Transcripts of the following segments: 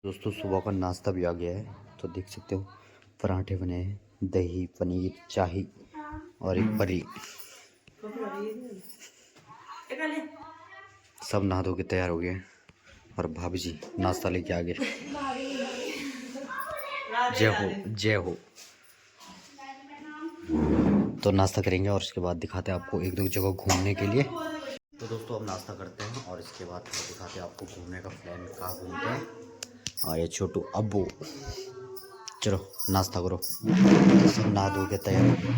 दोस्तों सुबह का नाश्ता भी आ गया है तो देख सकते हो पराठे बने हैं, दही पनीर चाही और एक पनीर। सब नहा धो के तैयार हो गए और भाभी जी नाश्ता लेके आ गए। जय हो जय हो। तो नाश्ता करेंगे और उसके बाद दिखाते हैं आपको एक दो जगह घूमने के लिए। तो दोस्तों अब नाश्ता करते हैं और इसके बाद दिखाते हैं आपको घूमने का प्लान कहाँ घूमते हैं। और ये छोटू अब्बू चलो नाश्ता करो। तो सब नहा धो के तैयार हो गए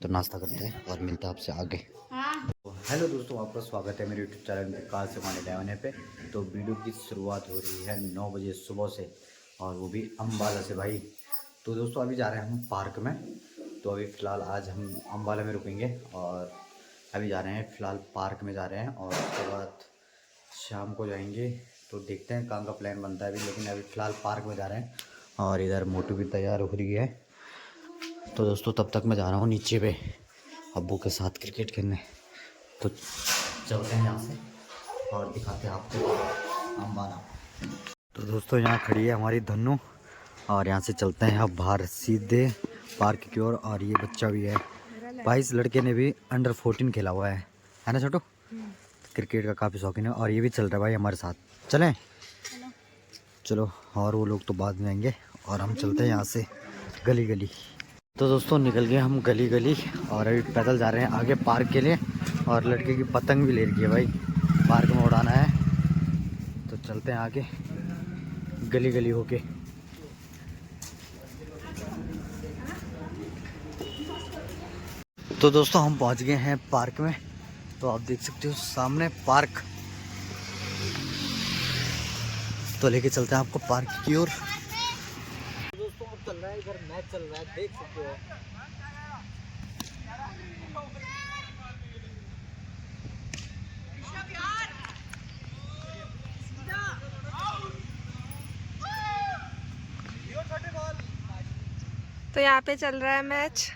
तो नाश्ता करते हैं और मिलता है आपसे आगे। तो हेलो दोस्तों, आपका स्वागत है मेरे यूट्यूब चैनल पे काल से माने लेवने पे। तो वीडियो की शुरुआत हो रही है 9 बजे सुबह से और वो भी अम्बाला से भाई। तो दोस्तों अभी जा रहे हैं हम पार्क में। तो अभी फ़िलहाल आज हम अम्बाला में रुकेंगे और अभी जा रहे हैं फ़िलहाल पार्क में जा रहे हैं और उसके बाद शाम को जाएंगे। तो देखते हैं कहाँ का प्लान बनता है अभी, लेकिन अभी फ़िलहाल पार्क में जा रहे हैं। और इधर मोटू भी तैयार हो रही है। तो दोस्तों तब तक मैं जा रहा हूँ नीचे पे अब्बू के साथ क्रिकेट खेलने। तो चलते हैं यहाँ से और दिखाते हैं आपको अम्बाला। तो दोस्तों यहाँ खड़ी है हमारी धन्नू और यहाँ से चलते हैं अब बाहर सीधे पार्क की ओर। और ये बच्चा भी है भाई, इस लड़के ने भी अंडर 14 खेला हुआ है ना छोटू? क्रिकेट का काफ़ी शौकीन है और ये भी चल रहा है भाई हमारे साथ। चलें चलो। और वो लोग तो बाद में आएंगे और हम चलते हैं यहाँ से गली गली। तो दोस्तों निकल गए हम गली गली और अभी पैदल जा रहे हैं आगे पार्क के लिए। और लड़के की पतंग भी ले रही है भाई, पार्क में उड़ाना है। तो चलते हैं आगे गली गली होके। तो दोस्तों हम पहुंच गए हैं पार्क में। तो आप देख सकते हो सामने पार्क। तो लेके चलते हैं आपको पार्क की ओर। दोस्तों अब चल रहा है इधर मैच चल रहा है, देख सकते हो। तो यहाँ पे चल रहा है मैच।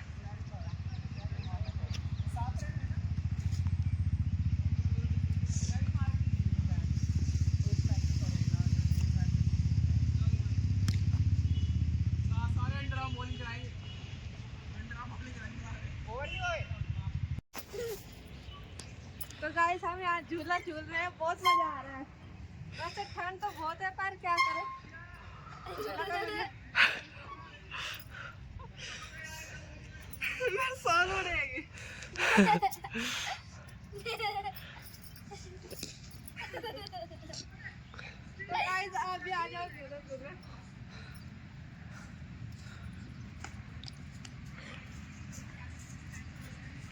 तो गाइस हम यहाँ झूला झूल रहे हैं, बहुत मजा आ रहा है। वैसे ठंड तो बहुत है पर क्या करें। साल हो रहेगी। तो गाइस आप भी आ जाओ झूला झूलने।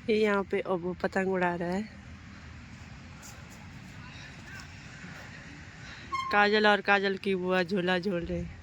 ये यहाँ पे अब पतंग उड़ा रहा है। काजल और काजल की बुआ झूला झूल रहे हैं।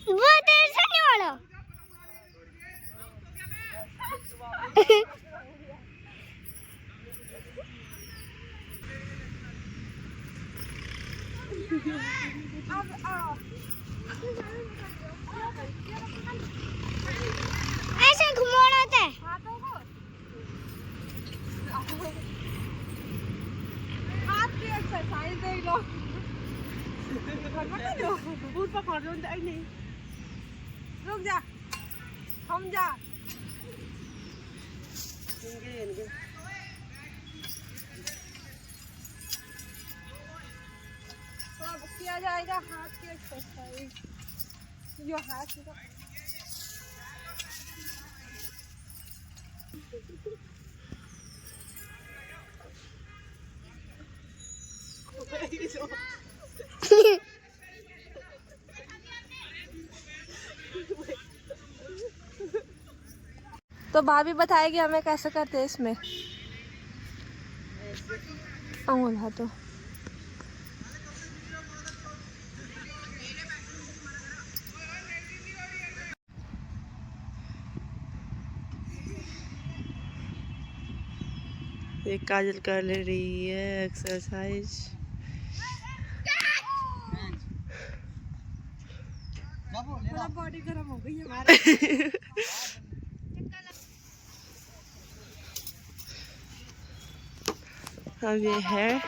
वो देर से नहीं वाला। ऐसे घुमाना होता है। हाथ की एक्सरसाइज देख लो। बूट पकड़ लो नहीं। रुक जा, हम जा। तो अब किया जाएगा हाथ की एक्सरसाइज। जो हाथ तो भाभी बताएगी हमें कैसे करते हैं इसमें अंगूल हाथों। ये काजल कर ले रही है एक्सरसाइज। बॉडी गर्म हो गई हमारी। अब ये है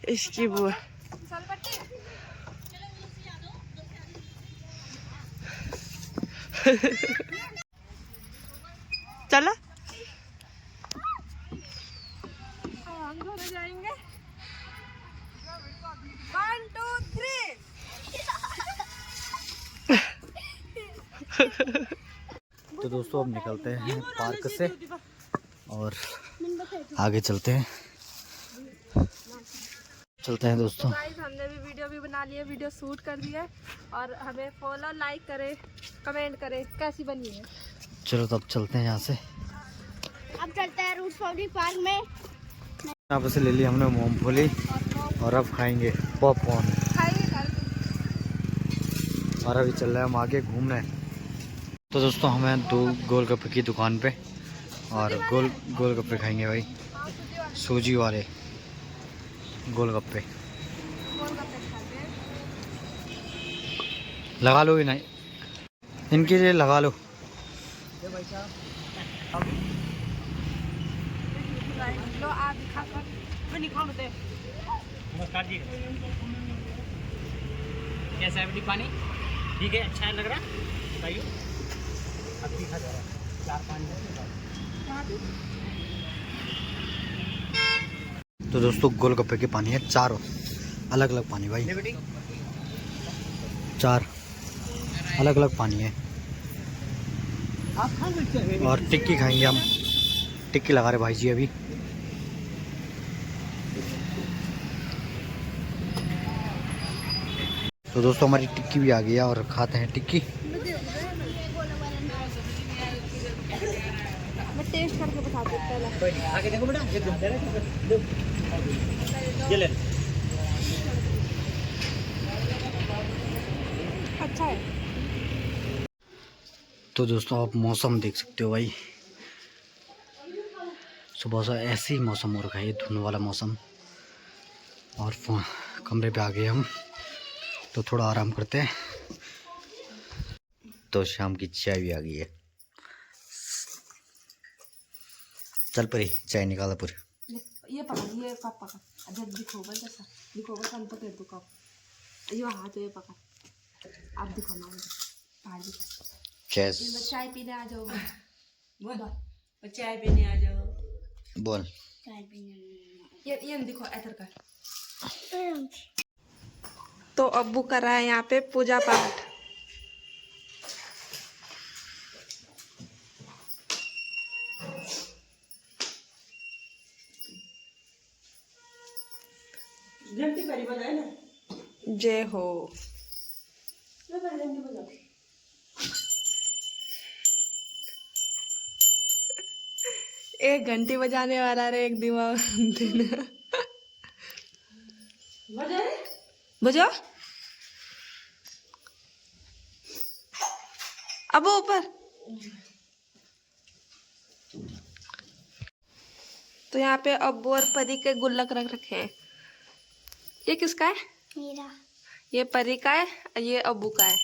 इसकी वो चलो हम दोनों जाएंगे 1 2 3। तो दोस्तों अब निकलते हैं पार्क से और आगे चलते हैं दोस्तों। गाइस हमने भी वीडियो बना लिया, वीडियो शूट कर दिया है और हमें फॉलो लाइक करें कमेंट करें कैसी बनी है। चलो तब चलते हैं यहाँ से। अब चलते हैं रूट्स पब्लिक पार्क में। यहाँ पे से ले लिया हमने मूंगफली और अब खाएंगे पॉपकॉर्न और अभी चल रहे हैं हम आगे घूमने। तो दोस्तों हमें 2 गोलगप्पे की दुकान पे और गोलगप्पे खाएंगे भाई, सूजी वाले गोलगप्पे। लगा लो ही नहीं इनके लिए, लगा लो। नमस्कार जी, कैसा है पानी? ठीक है, अच्छा लग रहा है, बताइए। अब तीखा जा रहा है, 4-5 तो दोस्तों गोलगप्पे के पानी है 4 अलग अलग पानी भाई, 4 अलग अलग पानी है। और टिक्की खाएंगे हम, टिक्की लगा रहे भाई जी अभी। तो दोस्तों हमारी टिक्की भी आ गई है और खाते हैं टिक्की। मैं टेस्ट करके बताती हूँ पहले। आगे देखो बेटा, ये ले। अच्छा है। तो दोस्तों आप मौसम देख सकते हो भाई, सुबह से ऐसे ही मौसम हो रखा है, धुंध वाला मौसम। और कमरे पे आ गए हम, तो थोड़ा आराम करते हैं। तो शाम की चाय भी आ गई है। चल परी चाय निकाला पूरी। ये पकड़, ये कप पकड़, जब दिखोगा जैसा दिखोगा तब तो कर दो कप। ये हाथ ये पकड़, आप दिखो मारो चाय पीने आ जाओ। बोल चाय पीने आ जाओ, बोल ये दिखो ऐसा कर। तो अब्बू कर रहा है यहाँ पे पूजा पाठ। जय हो। एक घंटी बजाने वाला रे एक दिमाग दिन। बजाओ अब ऊपर। तो यहाँ पे अब्बू और परी के गुल्लक रख रखे हैं। ये किसका है? मेरा। ये परी का है, ये अब्बू का है।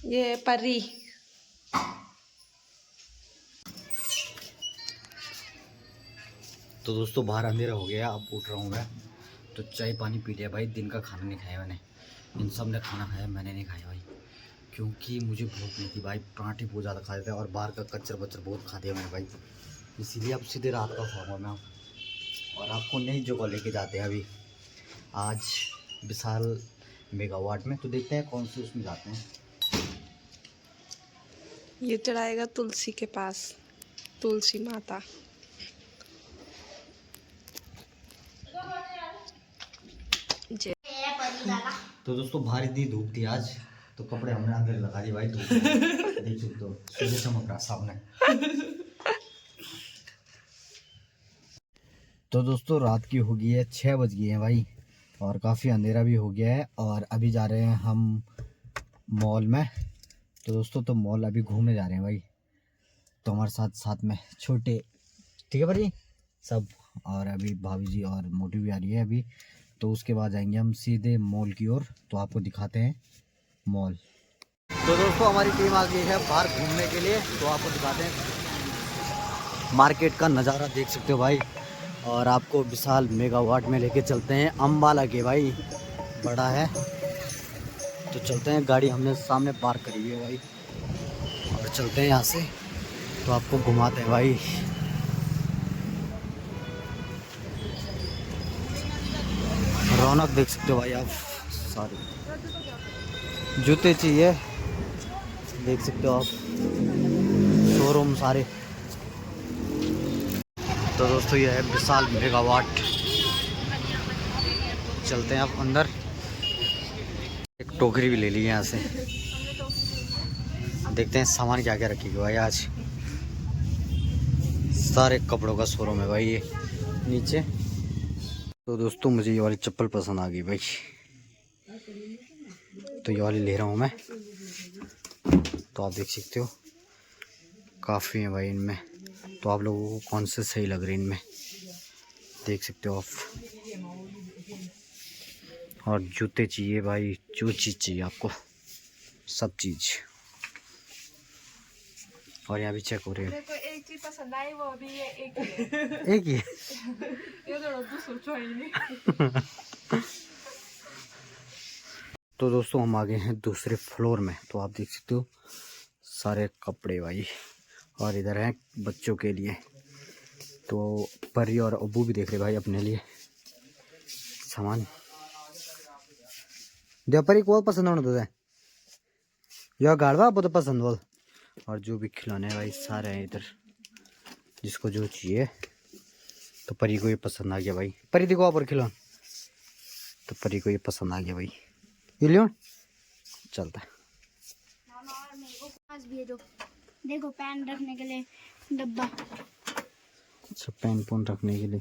ये परी। तो दोस्तों बाहर अंधेरा हो गया, अब उठ रहा हूँ मैं। तो चाय पानी पी लिया भाई, दिन का खाना नहीं खाया मैंने। इन सब ने खाना खाया, मैंने नहीं खाया भाई, क्योंकि मुझे भूख नहीं थी भाई। पराठे बहुत ज़्यादा खाए थे और बाहर का कच्चर बच्चर बहुत खा दिया मैंने भाई, इसीलिए अब सीधे रात का खाऊंगा मैं। और आपको नई जगह लेके जाते हैं अभी आज विशाल मेगावाट में। तो देखते हैं कौन से उसमें जाते हैं। ये चढ़ाएगा तुलसी के पास, तुलसी माता। तो दोस्तों भारी दी धूप थी आज, तो कपड़े हमने अंदर लगा दिए भाई धूप में। देख सकते हो सूर्य चमक रहा सामने। तो दोस्तों रात की हो गई है 6 बज गई है भाई, और काफ़ी अंधेरा भी हो गया है। और अभी जा रहे हैं हम मॉल में। तो दोस्तों तो मॉल अभी घूमने जा रहे हैं भाई, तो हमारे साथ साथ में छोटे, ठीक है भाई सब। और अभी भाभी जी और मोटी भी आ रही है अभी। तो उसके बाद जाएंगे हम सीधे मॉल की ओर, तो आपको दिखाते हैं मॉल। तो दोस्तों हमारी टीम आ गई है बाहर घूमने के लिए, तो आपको दिखाते हैं मार्केट का नज़ारा। देख सकते हो भाई, और आपको विशाल मेगावाट में लेके चलते हैं। अम्बाला के भाई बड़ा है, तो चलते हैं। गाड़ी हमने सामने पार्क करी हुई है भाई, और चलते हैं यहाँ से, तो आपको घुमाते हैं भाई। रौनक देख सकते हो भाई आप, सारे जूते चाहिए देख सकते हो आप, शोरूम सारे। तो दोस्तों ये है विशाल मेगावाट। चलते हैं आप अंदर। एक टोकरी भी ले ली है यहाँ से, देखते हैं सामान क्या क्या रखेगी भाई आज। सारे कपड़ों का शोरूम है भाई ये नीचे। तो दोस्तों मुझे ये वाली चप्पल पसंद आ गई भाई, तो ये वाली ले रहा हूँ मैं। तो आप देख सकते हो काफ़ी है भाई इनमें, तो आप लोगों को कौन से सही लग रहे हैं इनमें देख सकते हो आप। और जूते चाहिए भाई, जो चीज़ चाहिए आपको सब चीज़। और यहाँ भी चेक हो रही है। को एक चीज पसंद आई, वो अभी ये एक ही है। एक ही है। ये तो सोचो ही नहीं। तो दोस्तों हम आ गए हैं दूसरे फ्लोर में, तो आप देख सकते हो सारे कपड़े भाई। और इधर है बच्चों के लिए, तो परी और अब्बू भी देख रहे भाई अपने लिए सामान। जो परी को पसंद होना तुझे, यो गाड़वा वो तो पसंद बोल। और जो भी खिलौने हैं भाई सारे हैं इधर, जिसको जो चाहिए। तो परी को ये पसंद आ गया भाई, परी देखो आप और खिलौन, तो परी को ये पसंद आ गया भाई, ये लियो चलता है। पास भी है जो, देखो पैन रखने के लिए डब्बा। अच्छा पेन पोन रखने के लिए।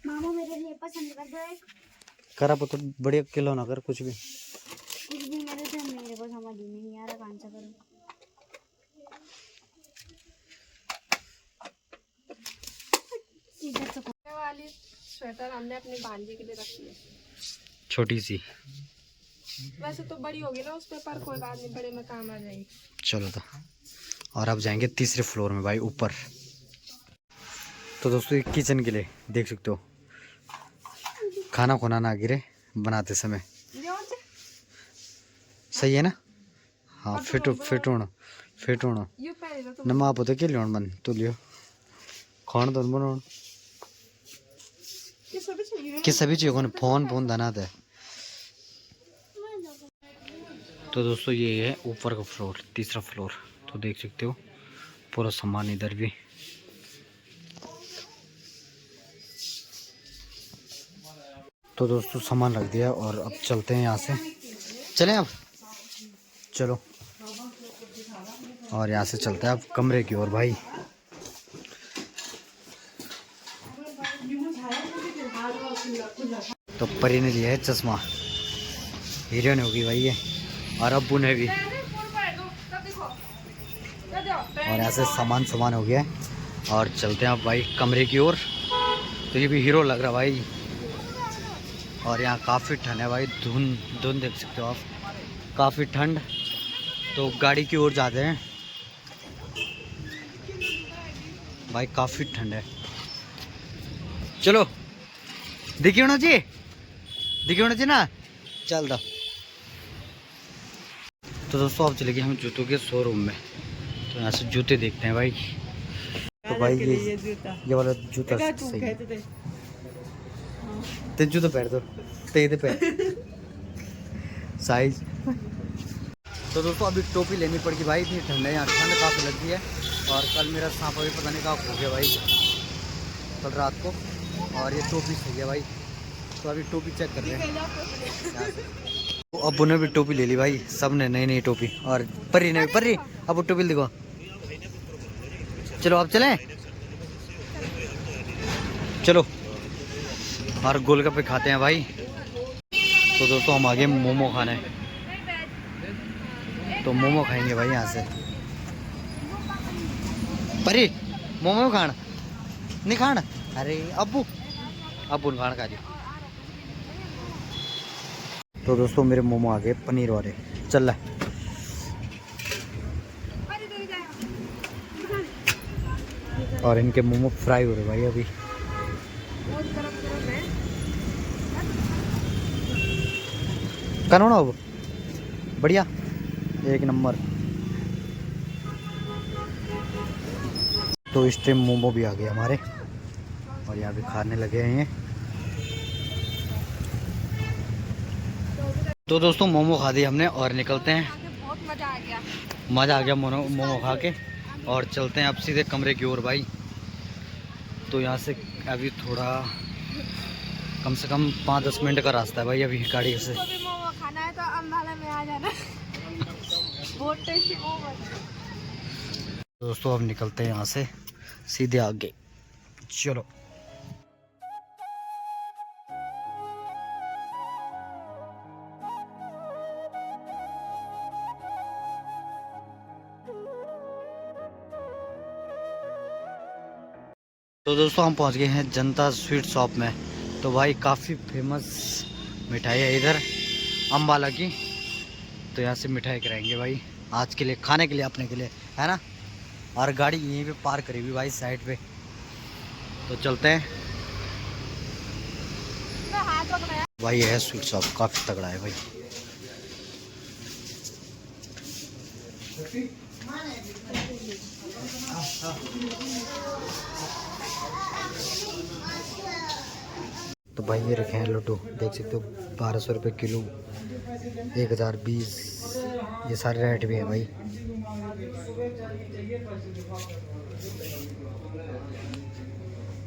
मामा मेरे लिए पसंद कर दो एक। करा तो बढ़िया खिलौना कर कुछ भी। कुछ भी मेरे को समझ ही नहीं आ रहा कौन सा करूं। इधर तो ये वाली स्वेटर हमने अपनी भांजी के लिए रखी है, छोटी सी। वैसे तो बड़ी होगी ना उसमें, पर कोई बात नहीं, बड़े में काम आ जाएगी। चलो तो, और अब जाएंगे तीसरे फ्लोर में भाई ऊपर। तो दोस्तों ये किचन के लिए देख सकते हो, खाना खोना ना गिरे बनाते समय। सही है ना? हाँ फिट होना ये पहले तो नमा आप तो के लियो मन तो लियो खान तो बनाओ ये सभी चाहिए। कि सभी चीज़ों को फोन दाना दे। तो दोस्तों ये है ऊपर का फ्लोर, तीसरा फ्लोर। तो देख सकते हो पूरा सामान इधर भी। तो दोस्तों सामान रख दिया, और अब चलते हैं यहाँ से। चलें अब, चलो। और यहाँ से चलते हैं अब कमरे की ओर भाई। तो परी ने लिया है चश्मा, हीरोइन होगी भाई ये, और अब्बू ने भी। और ऐसे सामान हो गया, और चलते हैं अब भाई कमरे की ओर। तो ये भी हीरो लग रहा भाई, और यहाँ काफ़ी ठंड है भाई, धुंध देख सकते हो आप, काफ़ी ठंड। तो गाड़ी की ओर जाते हैं भाई, काफ़ी ठंड है। चलो दिखी होना चाहिए ना, चल दो। तो दोस्तों अब चले गए हम जूतों के शोरूम में, तो यहाँ से जूते देखते हैं भाई। तो भाई ये वाला जूता सही है। ते जूता पहन दो ते पहन साइज। तो दोस्तों अभी टोपी लेनी पड़ेगी भाई, इतनी ठंड है यहाँ, ठंड काफ़ी लगती है। और कल मेरा सांप अभी पता नहीं कहाँ खो गया भाई, कल रात को। और ये टोपी सही है भाई, तो अभी टोपी चेक कर रहे हैं। तो अबू ने भी टोपी ले ली भाई, सब ने नई नई टोपी। और परी ने परी अब टोपी दिखो, चलो अब चलें, चलो। और गोलगप्पे खाते हैं भाई। तो दोस्तों हम आगे मोमो खाने, तो मोमो खाएंगे भाई यहाँ से। परी मोमो खान नहीं खान, अरे अबू अबू खान खा जी। तो दोस्तों मेरे मोमो आ गए पनीर वाले, चल रहा। और इनके मोमो फ्राई हो रहे भाई अभी। कनो ना अब बढ़िया एक नंबर। तो इस टाइम मोमो भी आ गए हमारे, और यहाँ भी खाने लगे हैं। तो दोस्तों मोमो खा दिए हमने और निकलते हैं। बहुत मजा आ गया, मज़ा आ गया मोमो खा के। और चलते हैं अब सीधे कमरे की ओर भाई। तो यहाँ से अभी थोड़ा कम से कम 5-10 मिनट का रास्ता है भाई अभी गाड़ी से। तो भी मोमो खाना है तो अम्बाला में आ जाना। बहुत टेस्टी मोमो। दोस्तों अब निकलते हैं यहाँ से सीधे आगे, चलो। तो दोस्तों हम पहुंच गए हैं जनता स्वीट शॉप में। तो भाई काफ़ी फेमस मिठाई है इधर अम्बाला की। तो यहाँ से मिठाई कराएंगे भाई आज के लिए, खाने के लिए, अपने के लिए, है ना। और गाड़ी यहीं पे पार्क करी हुई भाई साइड पे। तो चलते हैं भाई। यह है स्वीट शॉप, काफ़ी तगड़ा है भाई। तो भाई ये रखे हैं लड्डू, देख सकते हो 1200 रुपये किलो, 1020, ये सारे रेट भी है भाई।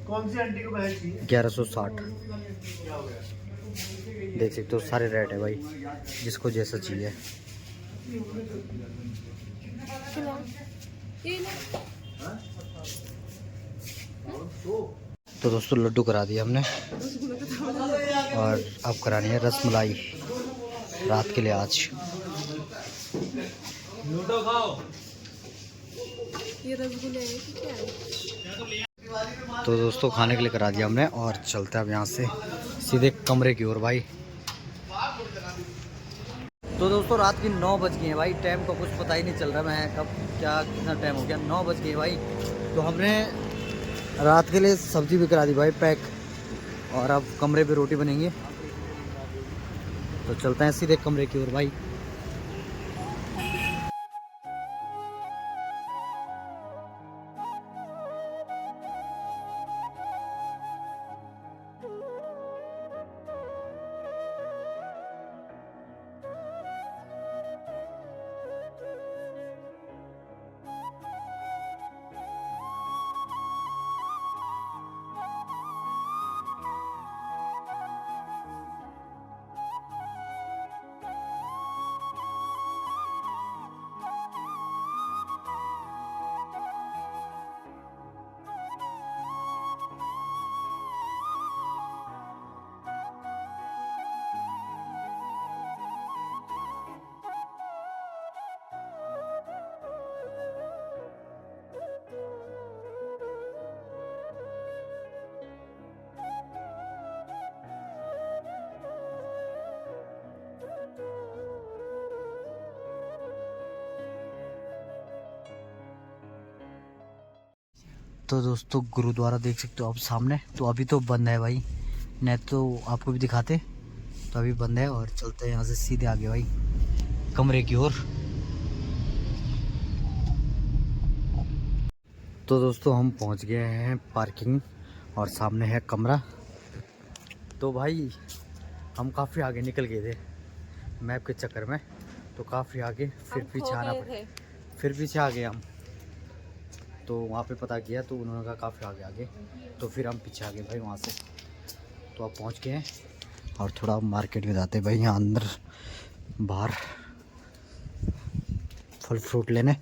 कौन सी आंटी को बहन थी? 1160, देख सकते हो सारे रेट है भाई, जिसको जैसा चाहिए। तो दोस्तों लड्डू करा दिया हमने, और अब करानी है रसमलाई रात के लिए आज। लूडो खाओ। ये रसगुल्ले हैं कि क्या है? तो दोस्तों खाने के लिए करा दिया हमने, और चलते हैं अब यहाँ से सीधे कमरे की ओर भाई। तो दोस्तों रात की 9 बज गई हैं भाई, टाइम का कुछ पता ही नहीं चल रहा मैं कब क्या कितना टाइम हो गया, 9 बज गए भाई। तो हमने रात के लिए सब्जी भी करा दी भाई पैक, और अब कमरे पे रोटी बनेंगी। तो चलते हैं सीधे कमरे की ओर भाई। तो दोस्तों गुरुद्वारा देख सकते हो आप सामने, तो अभी तो बंद है भाई, नहीं तो आपको भी दिखाते। तो अभी बंद है, और चलते हैं यहाँ से सीधे आगे भाई कमरे की ओर। तो दोस्तों हम पहुंच गए हैं पार्किंग और सामने है कमरा। तो भाई हम काफ़ी आगे निकल गए थे मैप के चक्कर में, तो काफ़ी आगे फिर पीछे आना पड़ा, फिर पीछे आ गए हम। तो वहाँ पे पता किया तो उन्होंने कहा काफ़ी आगे, तो फिर हम पीछे आ गए भाई वहाँ से। तो अब पहुँच गए हैं और थोड़ा मार्केट में जाते हैं भाई, यहाँ अंदर बाहर फल फ्रूट लेने।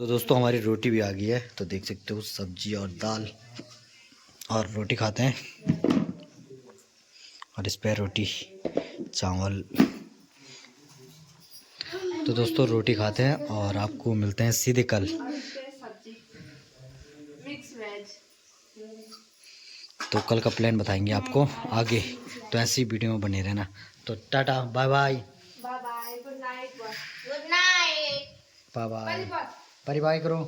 तो दोस्तों हमारी रोटी भी आ गई है, तो देख सकते हो सब्जी और दाल और रोटी खाते हैं, और इस पर रोटी चावल। तो दोस्तों रोटी खाते हैं और आपको मिलते हैं सीधे कल। सब्जी मिक्स वेज। तो कल का प्लान बताएंगे आपको आगे, तो ऐसी वीडियो में बने रहना। तो ta-ta bye bye, bye bye, good night, good night, bye bye, bye bye करो।